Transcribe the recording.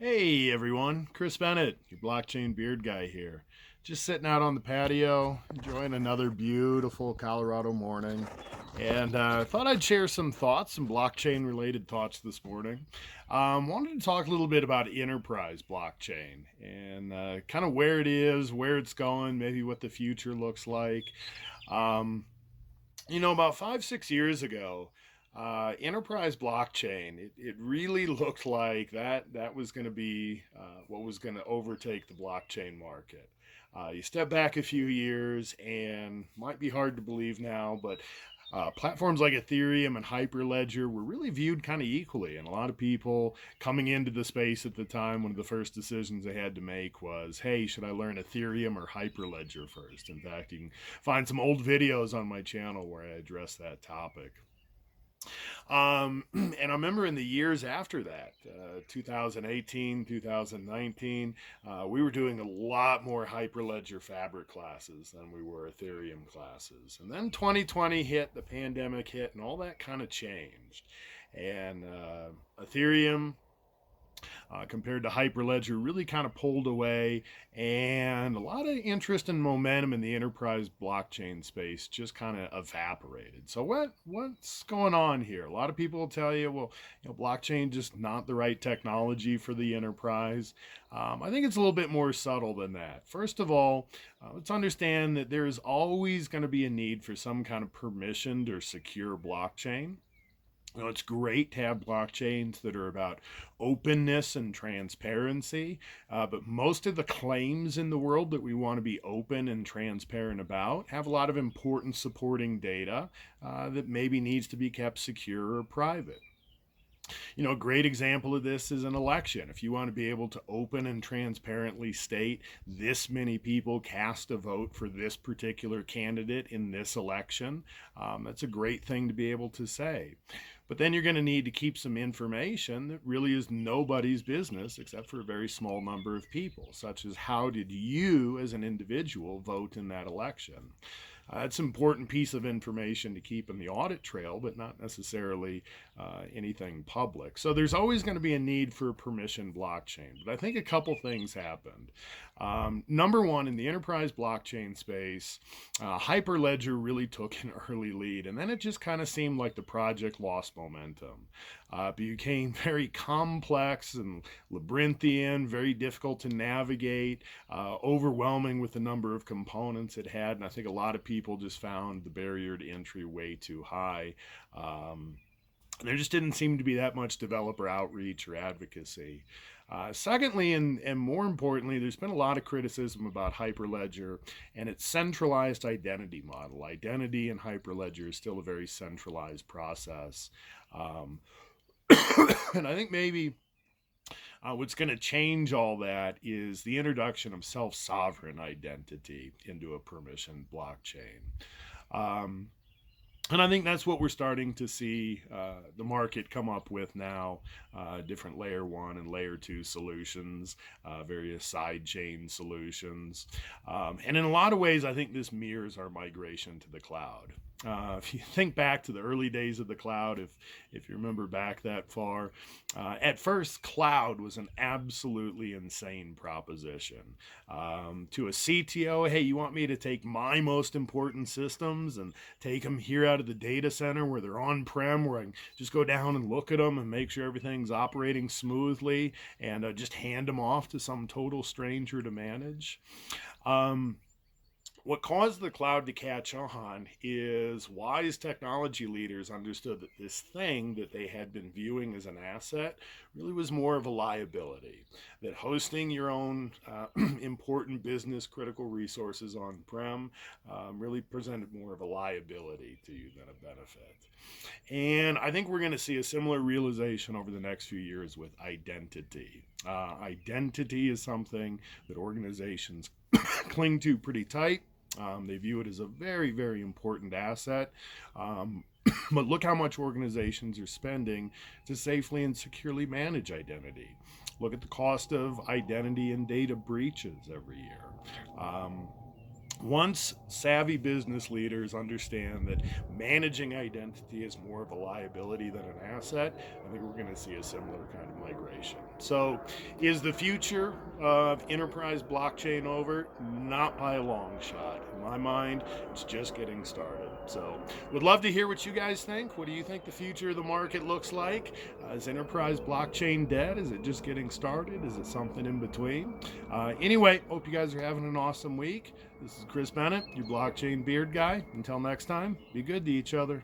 Hey everyone, Chris Bennett, your blockchain beard guy here. Just sitting out on the patio, enjoying another beautiful Colorado morning. And thought I'd share some thoughts, some blockchain related thoughts this morning. Wanted to talk a little bit about enterprise blockchain and kind of where it is, where it's going, maybe what the future looks like. Um, about 5, 6 years ago, enterprise blockchain, it really looked like that was going to be what was going to overtake the blockchain market. You step back a few years, and might be hard to believe now, but platforms like Ethereum and Hyperledger were really viewed kind of equally. And a lot of people coming into the space at the time, one of the first decisions they had to make was, hey, should I learn Ethereum or Hyperledger first? In fact, you can find some old videos on my channel where I address that topic. And I remember in the years after that, 2018, 2019, we were doing a lot more Hyperledger Fabric classes than we were Ethereum classes. And then 2020 hit, the pandemic hit, and all that kind of changed. And Ethereum compared to Hyperledger really kind of pulled away, and a lot of interest and momentum in the enterprise blockchain space just kind of evaporated. So what's going on here? A lot of people will tell you, well, blockchain just not the right technology for the enterprise. I think it's a little bit more subtle than that. First of all, let's understand that there is always going to be a need for some kind of permissioned or secure blockchain. It's great to have blockchains that are about openness and transparency, but most of the claims in the world that we want to be open and transparent about have a lot of important supporting data that maybe needs to be kept secure or private. A great example of this is an election. If you want to be able to open and transparently state this many people cast a vote for this particular candidate in this election, that's a great thing to be able to say. But then you're going to need to keep some information that really is nobody's business except for a very small number of people, such as how did you as an individual vote in that election? It's an important piece of information to keep in the audit trail, but not necessarily anything public. So there's always going to be a need for a permission blockchain. But I think a couple things happened. Number one, in the enterprise blockchain space, Hyperledger really took an early lead, and then it just kind of seemed like the project lost momentum. It became very complex and labyrinthian, very difficult to navigate, overwhelming with the number of components it had, and I think a lot of people just found the barrier to entry way too high. There just didn't seem to be that much developer outreach or advocacy. Secondly, and more importantly, there's been a lot of criticism about Hyperledger and its centralized identity model. Identity in Hyperledger is still a very centralized process. And I think maybe what's going to change all that is the introduction of self-sovereign identity into a permission blockchain. And I think that's what we're starting to see the market come up with now, different layer 1 and layer 2 solutions, various side chain solutions. And in a lot of ways, I think this mirrors our migration to the cloud. If you think back to the early days of the cloud, if you remember back that far, at first, cloud was an absolutely insane proposition. To a CTO, hey, you want me to take my most important systems and take them here out of the data center where they're on-prem, where I can just go down and look at them and make sure everything's operating smoothly, and just hand them off to some total stranger to manage? What caused the cloud to catch on is wise technology leaders understood that this thing that they had been viewing as an asset really was more of a liability. That hosting your own important business critical resources on-prem really presented more of a liability to you than a benefit. And I think we're going to see a similar realization over the next few years with identity. Identity is something that organizations cling to pretty tight. They view it as a very, very important asset. But look how much organizations are spending to safely and securely manage identity. Look at the cost of identity and data breaches every year. Once savvy business leaders understand that managing identity is more of a liability than an asset, I think we're going to see a similar kind of migration. So, is the future of enterprise blockchain over? Not by a long shot. In my mind, it's just getting started. So, would love to hear what you guys think. What do you think the future of the market looks like? Is enterprise blockchain dead? Is it just getting started? Is it something in between? Anyway, hope you guys are having an awesome week. This is Chris Bennett, your blockchain beard guy. Until next time, be good to each other.